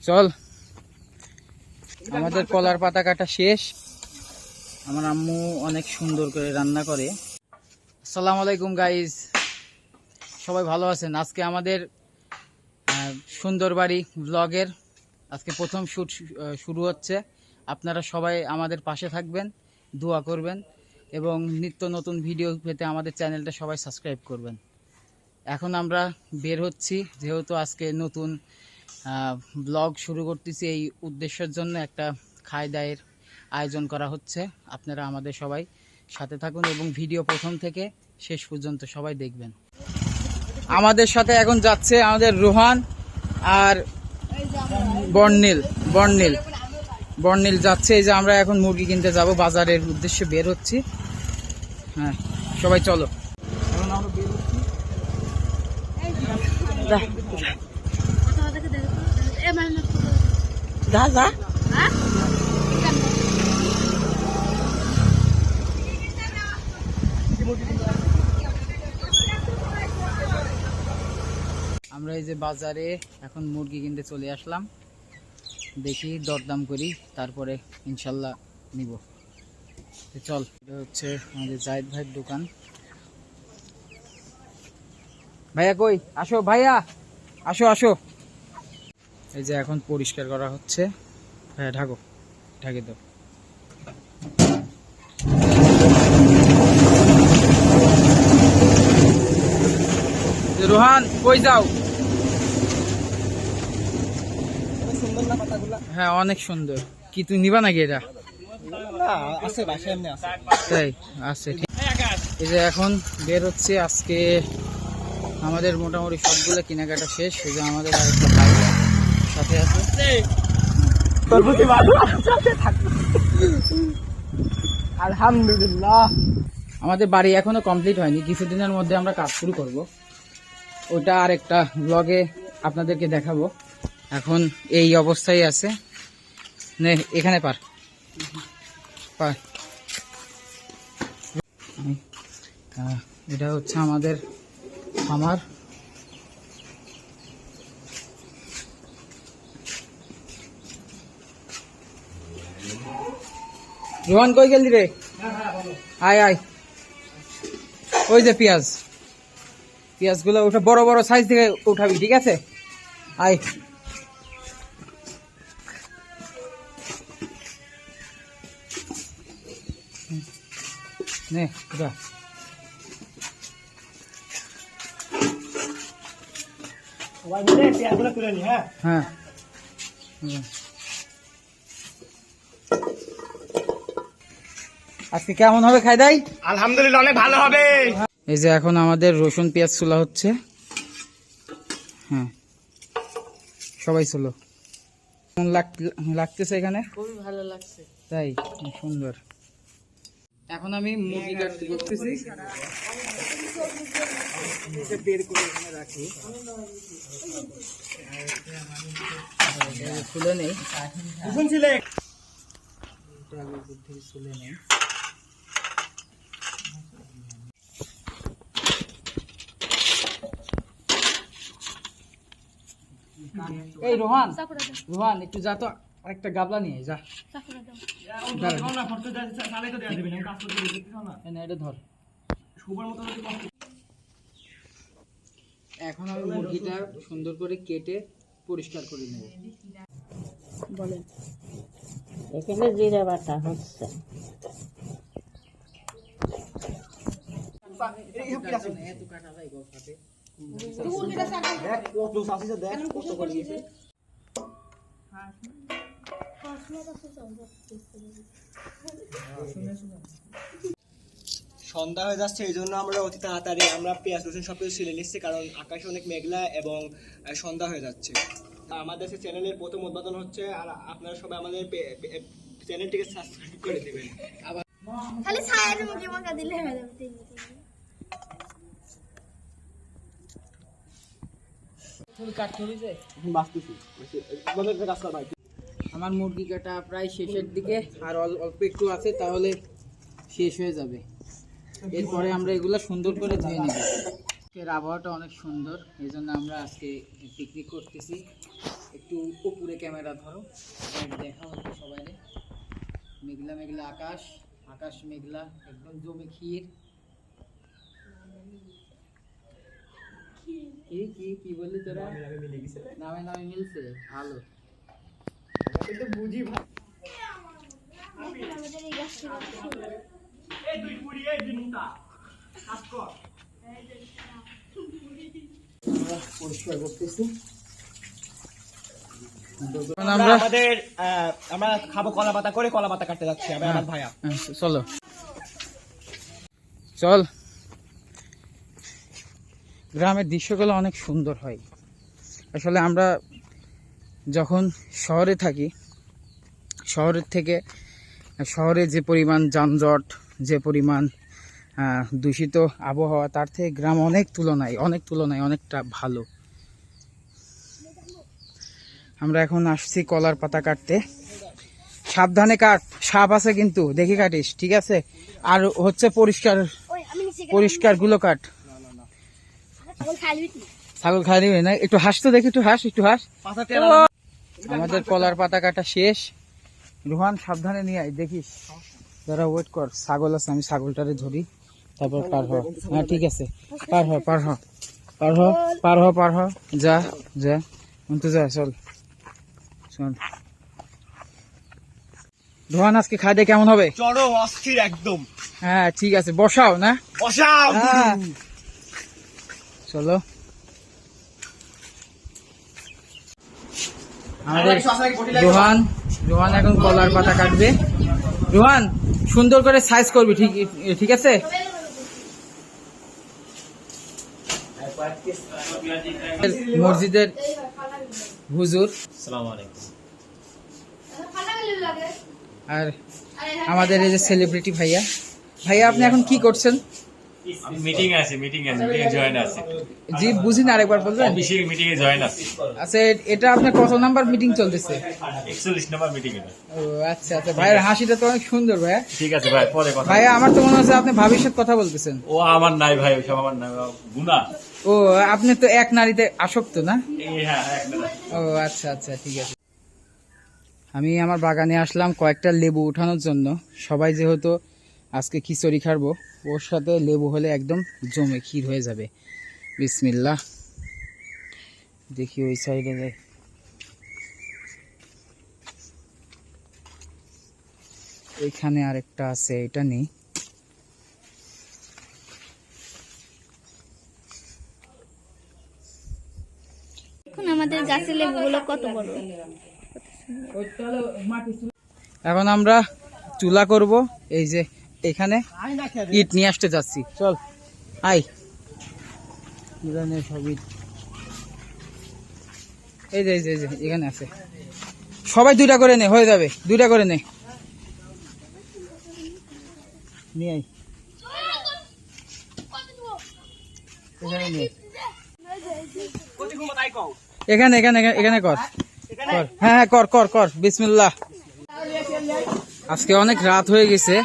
চল, আমাদের কলার পাতা কাটা শেষ। আমার আম্মু অনেক সুন্দর করে রান্না করে। আসসালামু আলাইকুম গাইজ, সবাই ভালো আছেন? আজকে আমাদের সুন্দর বাড়ি ব্লগের আজকে প্রথম শুট শুরু হচ্ছে। আপনারা সবাই আমাদের পাশে থাকবেন, দোয়া করবেন এবং নিত্য নতুন ভিডিও পেতে আমাদের চ্যানেলটা সবাই সাবস্ক্রাইব করবেন। এখন আমরা বের হচ্ছি, যেহেতু আজকে নতুন ব্লগ শুরু করতেছি। এই উদ্দেশ্যের জন্য একটা খায় দায়ের আয়োজন করা হচ্ছে। আপনারা আমাদের সবাই সাথে থাকুন এবং ভিডিও প্রথম থেকে শেষ পর্যন্ত সবাই দেখবেন। আমাদের সাথে এখন যাচ্ছে আমাদের রোহান আর বর্ণিল যাচ্ছে। এই যে আমরা এখন মুরগি কিনতে যাব, বাজারের উদ্দেশ্যে বের হচ্ছি। হ্যাঁ, সবাই চলো। এখন আমরা বের হচ্ছি। আমরা এই যে বাজারে এখন মুরগি কিনতে চলে আসলাম। দেখি দরদাম করি, তারপরে ইনশাল্লাহ নিব। চল, এটা হচ্ছে আমাদের জাহিদ ভাইয়ের দোকান। ভাইয়া কই? আসো ভাইয়া, আসো আসো। এই যে এখন পরিষ্কার করা হচ্ছে। হ্যাঁ, ঢাকে দাও। রোহান কই যাও? হ্যাঁ, অনেক সুন্দর। কি তুই নিবা নাকি এটা? তাই আছে। এই যে এখন বের হচ্ছে। আজকে আমাদের মোটামুটি সবগুলো কেনাকাটা শেষ। এই যে আমাদের আরেকটা ভাই সাথে আছে। আলহামদুলিল্লাহ, আমাদের বাড়ি এখনো কমপ্লিট হয়নি, কিছুদিনের মধ্যে আমরা কাজ শুরু করব। ওটা আর একটা ব্লগে আপনাদেরকে দেখাবো। এখন এই অবস্থায় আছে। এখানে পার এটা হচ্ছে আমাদের খামার। রোহান কই গেলি রে? আয় আয়। ওই যে পেঁয়াজগুলো ওটা বড় বড় সাইজ থেকে উঠাবি, ঠিক আছে? আয়। নে উঠা। হ্যাঁ, আজকে কেমন হবে খাই দাই? আলহামদুলিল্লাহ, অনেক ভালো হবে। এই যে এখন আমাদের রসুন পেঁয়াজ চুলা হচ্ছে। হ্যাঁ, সবাই চলো। কেমন লাগতেছে? এখানে খুবই ভালো লাগছে। তাই সুন্দর। এখন আমি মুরগি কাটতে করতেছি। বের করে এখানে রাখি, খুলে নেই। খুলে নেই। এই রোহান একটু যা তো, আরেকটা গাবলা নিয়ে যা। এটা ধর। এখন আমি মুরগিটা সুন্দর করে কেটে পরিষ্কার করে নেব। বলেন, এখানে জিরা বাটা হচ্ছে। সন্ধ্যা হয়ে যাচ্ছে, এই জন্য আমরা অতি তাড়াতাড়ি আমরা পেঁয়াজ রসুন সবকিছু ছিলে নিচ্ছি, কারণ আকাশে অনেক মেঘলা এবং সন্ধ্যা হয়ে যাচ্ছে। আমাদের চ্যানেলের প্রথম উদ্বোধন হচ্ছে, আর আপনারা সবাই আমাদের চ্যানেলটিকে সাবস্ক্রাইব করে দেবেন। খালি ছায়ের মুখে মাখা দিলে হয়ে যাবে। আমার মুরগি কাটা প্রায় শেষের দিকে, আর অল্প একটু আছে, তাহলে শেষ হয়ে যাবে। এরপরে আমরা এগুলো সুন্দর করে ধুয়ে নেব। আজকের আবহাওয়াটা অনেক সুন্দর, এই জন্য আমরা আজকে পিকনিক করতেছি। একটু উপরে ক্যামেরা ধরো, দেখা হচ্ছে সবাই। মেঘলা মেঘলা আকাশ, আকাশ মেঘলা, একদম জমে ক্ষীর। কি কি কি বললি তোরা? নামে নামে মিলছে, ভালো। কিন্তু বুঝি ভাই আমাদের এই গাছটা এই দুই কুড়ি এই দুই মুটা কাজ কর। আমরা পরিষ্কার করতেছি। আমরা খাবো কলা পাতা করে, কলা পাতা কাটতে যাচ্ছি আমি আমার ভাইয়া। চলো চল। গ্রামের দৃশ্যগুলো অনেক সুন্দর হয়। আসলে আমরা যখন শহরে থাকি, শহরের থেকে শহরে যে পরিমাণ যানজট, যে পরিমাণ দূষিত আবহাওয়া, তার থেকে গ্রাম অনেক তুলনায় অনেকটা ভালো। আমরা এখন আসছি কলার পাতা কাটতে। সাবধানে কাট, সাপ আছে কিন্তু, দেখি কাটিস, ঠিক আছে? আর হচ্ছে পরিষ্কার ওই আমি নিচে পরিষ্কার গুলো কাট। ছাগল খাই দিবি ছাগল খাই দিবি না? একটু হাস তো দেখি, একটু হাস, একটু হাস। আমাদের কলার পাতা কাটা শেষ। রোহান সাবধানে নিয়ে আয়, দেখিস। যারা ওয়েট কর, ছাগল আছে, আমি ছাগলটারে ধরি, তারপর পার হ। হ্যাঁ ঠিক আছে, পার হ পার হ পার হ পার হ পার হ। যা যা, তো যা, চল চল। রোহান আজকে খাই দিয়ে কেমন হবে? চরম অস্থির একদম। হ্যাঁ ঠিক আছে, বসাও না, বসাও। হ্যাঁ। চলো আমাদের রোহান এখন কলার পাতা কাটবে। রোহান সুন্দর করে সাইজ করবি, ঠিক ঠিক আছে? মসজিদের হুজুর আর আমাদের এই যে সেলিব্রিটি ভাইয়া। ভাইয়া আপনি এখন কি করছেন? মিটিং আছে জয়েন আছে। জি বুঝি না, আরেকবার বলবেন? অফিসিয়াল মিটিং এ জয়েন আছে। আচ্ছা, এটা আপনার কত নাম্বার মিটিং চলতেছে? 41 নাম্বার মিটিং এটা। ও আচ্ছা আচ্ছা, ভাইয়ের হাসিটা তো অনেক সুন্দর ভাইয়া। ঠিক আছে ভাই, পরে কথা। ভাইয়া আমার তো মনে হচ্ছে আপনি ভাবির সাথে কথা বলতেছেন। ও আমার নাই ভাই, ওসব আমার নাই, গুনাহ। ও আপনি তো এক নারীতে আসক্ত না? হ্যাঁ একদম। ও আচ্ছা আচ্ছা ঠিক আছে। আমি আমার বাগানে আসলাম কয়েকটা লেবু উঠানোর জন্য। সবাই যেহেতু আজকে খিচুড়ি খাবো, ওর সাথে লেবু হলে একদম জমে ক্ষীর হয়ে যাবে। বিসমিল্লাহ। দেখি ওই সাইডে যাই। এখানে আরেকটা আছে, এটা নেই। এখন আমাদের গাছের লেবুগুলো কত বড়। এখন আমরা চুলা করব। এই যে এখানে ইট নিয়ে আসতে যাচ্ছি, চল আই। সব ইট এই যে এখানে আছে। সবাই দুইটা করে নে, হয়ে যাবে, দুইটা করে নে, নিয়ে আই। এখানে নিয়ে এখানে এখানে এখানে কর কর, হ্যাঁ হ্যাঁ কর কর কর। বিসমিল্লাহ। আজকে অনেক রাত হয়ে গেছে,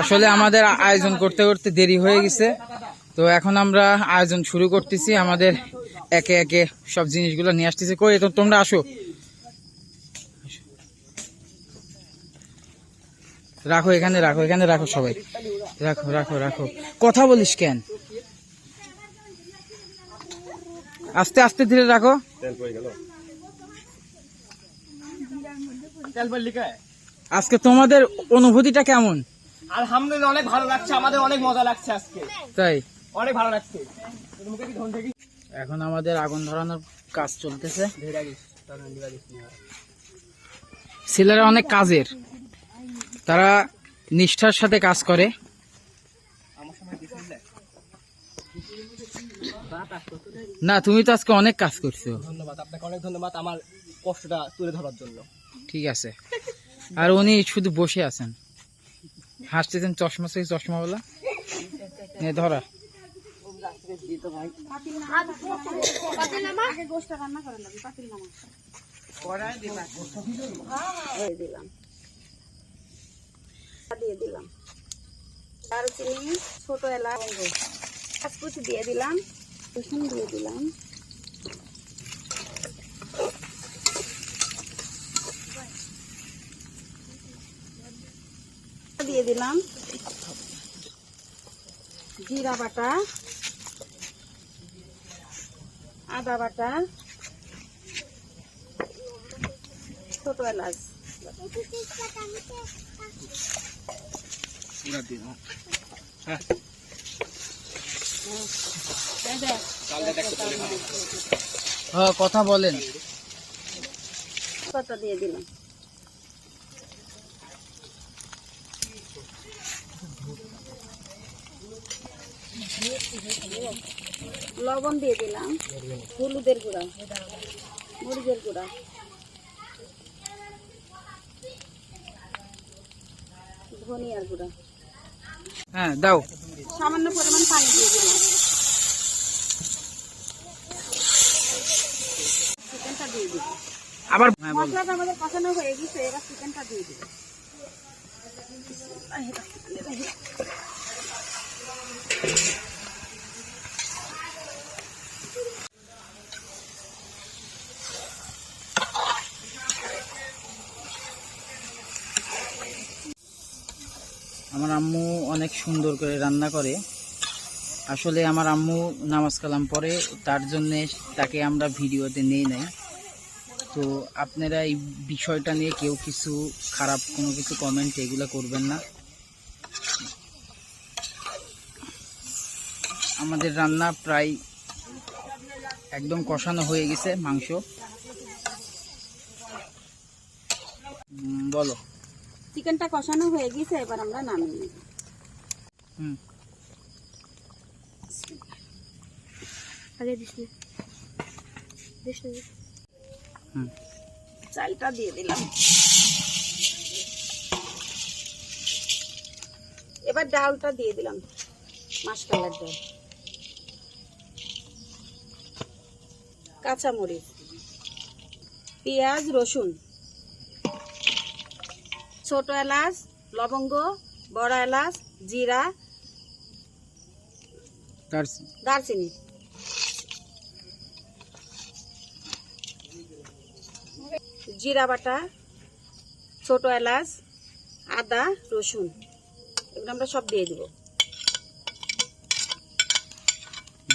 আসলে আমাদের আয়োজন করতে করতে দেরি হয়ে গেছে। তো এখন আমরা আয়োজন শুরু করতেছি, আমাদের একে একে সব জিনিসগুলো নিয়ে আসতেছি। কই তো তোমরা আসো, রাখো এখানে, রাখো এখানে, রাখো সবাই, রাখো রাখো রাখো। কথা বলিস কেন? আস্তে আস্তে ধীরে রাখো। আজকে তোমাদের অনুভূতিটা কেমন? আলহামদুলিল্লাহ অনেক ভালো লাগছে, আমাদের অনেক মজা লাগছে আজকে, তাই অনেক ভালো লাগছে। এখন আমাদের আগুন ধরানোর কাজ চলতেছে। ছেলেরা অনেক কাজের, তারা নিষ্ঠার সাথে কাজ করে। না তুমি তো আজকে অনেক কাজ করছো। ধন্যবাদ আপনাকে, অনেক ধন্যবাদ আমার কষ্টটা তুলে ধরার জন্য। ঠিক আছে। আর উনি শুধু বসে আছেন, হাসতেছেন, চশমা সেই চশমা বলা ধরা। দিয়ে দিলাম দারুচিনি, ছোট এলাচ, কাঁচকুচি দিয়ে দিলাম, রসুন দিয়ে দিলাম, দিয়ে দিলাম, জিরা বাটা, আদা বাটা, ছোট এলাচ, হ্যাঁ কথা বলেন। পাতা দিয়ে দিলাম, লবণ দিয়ে দিলাম, হলুদের গুঁড়া, মরিচের গুঁড়া, ধনিয়ার গুঁড়া, হ্যাঁ দাও। সামান্য পরিমাণ পানি দিয়ে দিলাম। চিকেনটা দিয়ে দিব। আবার হ্যাঁ বলো। মশলাটা আমাদের কষানো হয়ে গেছে, এবার চিকেনটা দিয়ে দিব। আমার আম্মু অনেক সুন্দর করে রান্না করে। আসলে আমার আম্মু নামাজ কালাম পড়ে, তার জন্যে তাকে আমরা ভিডিওতে নেই নাই। তো আপনারা এই বিষয়টা নিয়ে কেউ কিছু খারাপ কোনো কিছু কমেন্ট এগুলো করবেন না। আমাদের রান্না প্রায় একদম কষানো হয়ে গেছে মাংস। বলো। চিকেনটা কষানো হয়ে গেছে, এবার আমরা নামিয়ে নিব। হুম আগে দিস না হুম চালটা দিয়ে দিলাম। এবার ডালটা দিয়ে দিলাম, মাশকালার ডাল, কাঁচামরিচ, পেঁয়াজ, রসুন, ছোট এলাচ, লবঙ্গ, বড় এলাচ, জিরা, তার দারচিনি, জিরা বাটা, ছোট এলাচ, আদা, রসুন, এগুলো আমরা সব দিয়ে দিব।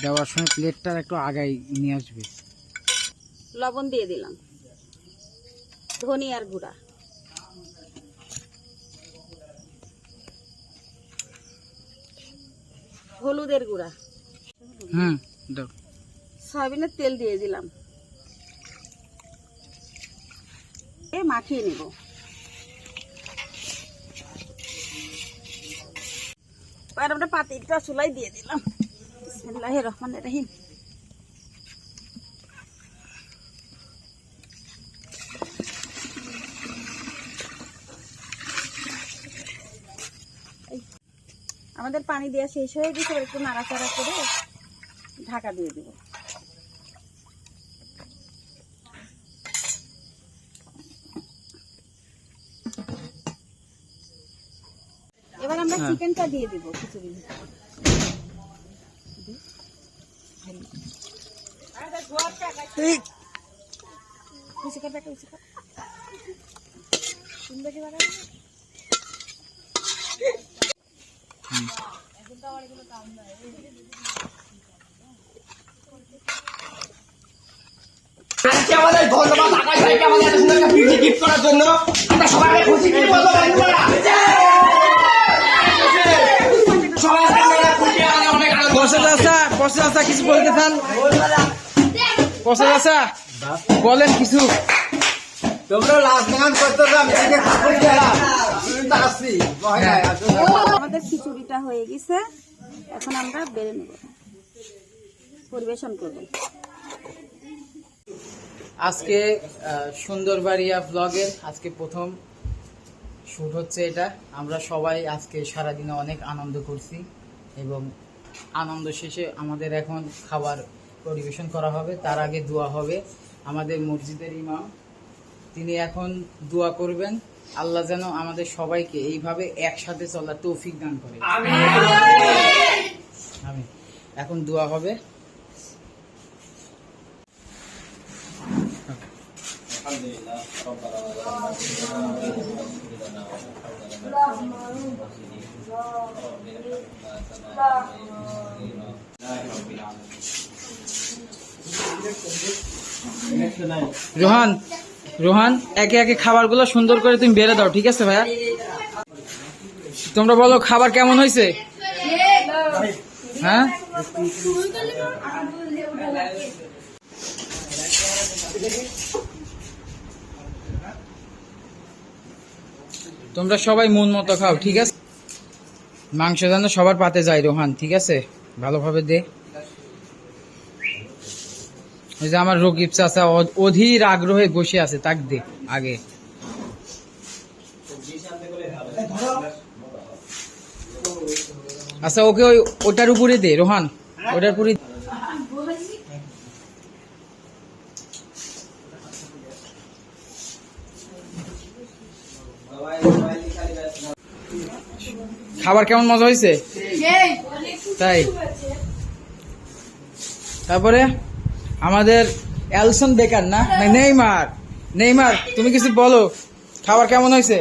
দেওয়ার সময় প্লেটটা একটু আগাই নিয়ে আসবে। লবণ দিয়ে দিলাম, ধনিয়ার গুঁড়া, হলুদের গুঁড়া, হুম দাও। সয়াবিনের তেল দিয়ে দিলাম, মাখিয়ে নেব। এবার আমরা পাতিলটা চুলাই দিয়ে দিলাম। বিসমিল্লাহির রহমানির রহিম। আমাদের পানি দেওয়া শেষ হয়ে গেছে, একটু নাড়াচাড়া করে ঢাকা দিয়ে দিব। এবার আমরা চিকেনটা দিয়ে দিব খিচুড়ি। আজকে আমাদের ধন্যবাদ আকাশ ভাইকে আমাদের এত সুন্দর একটা পিকনিক গিফট করার জন্য। আমরা সবাই খুশি কি বলবো বন্ধুরা? সবাই আমরা খুশি, আমাদের অনেক আনন্দ। পশে আসা কিছু বলতে চান? পশে আসা বলেন কিছু। তোমরা লাস্ট গান করতে আমি থেকে খাবার খেলাম, তুমি তো আসছি ভয় নাই। আমাদের খিচুড়িটা হয়ে গেছে, এখন আমরা বেড়ে নেব, পরিবেশন করব। আজকে সুন্দরবাড়িয়া ব্লগের আজকে প্রথম শুট হচ্ছে এটা। আমরা সবাই আজকে সারাদিনে অনেক আনন্দ করছি এবং আনন্দ শেষে আমাদের এখন খাবার পরিবেশন করা হবে। তার আগে দোয়া হবে। আমাদের মসজিদের ইমাম তিনি এখন দোয়া করবেন, আল্লাহ যেন আমাদের সবাইকে এইভাবে একসাথে চলার তৌফিক দান করে। আমিন। এখন দোয়া হবে। রোহান রোহান একে একে খাবারগুলো সুন্দর করে তুমি বেড়ে দাও, ঠিক আছে ভাইয়া? তোমরা বলো খাবার কেমন হয়েছে? হ্যাঁ, তোমরা সবাই মন মতো খাও, ঠিক আছে? মাংস যেন সবার পাতে যায় রোহান, ঠিক আছে? ভালোভাবে দে। ওই যে আমার রকিব চাচা অধীর আগ্রহে বসে আছে, তাক দে আগে। আচ্ছা ওকে ওটার উপরে দে রোহান, ওটার উপরে। খাবার কেমন মজা হয়েছে? তাই? তারপরে আমাদের এলসন বেকার না নেইমার, নেইমার তুমি কিছু বলো, খাবার কেমন হয়েছে?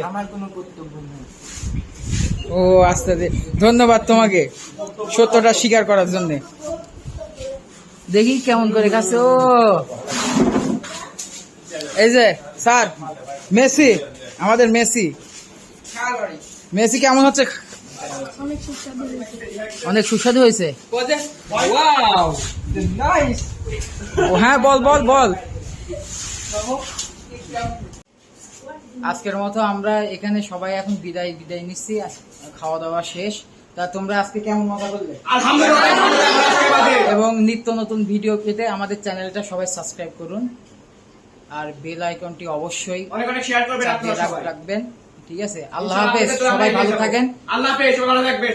ও আস্তে দে, ধন্যবাদ তোমাকে সত্যটা স্বীকার করার জন্য। দেখি কেমন করে খাচ্ছে। ও এই যে স্যার মেসি, আমাদের মেসি, মেসি কেমন হচ্ছে? অনেক সুস্বাদু হয়েছে। ও হ্যাঁ, বল বল বল। আজকের মতো আমরা এখানে সবাই এখন বিদায় নিচ্ছি, খাওয়া দাওয়া শেষ। তা তোমরা আজকে কেমন মজা করলে? এবং নিত্য নতুন ভিডিও পেতে আমাদের চ্যানেলটা সবাই সাবস্ক্রাইব করুন, আর বেল আইকনটি অবশ্যই অনেক অনেক শেয়ার করবেন, রাখবেন, ঠিক আছে? আল্লাহ হাফেজ, সবাই ভালো থাকেন। আল্লাহ হাফেজ, সবাই ভালো থাকবেন।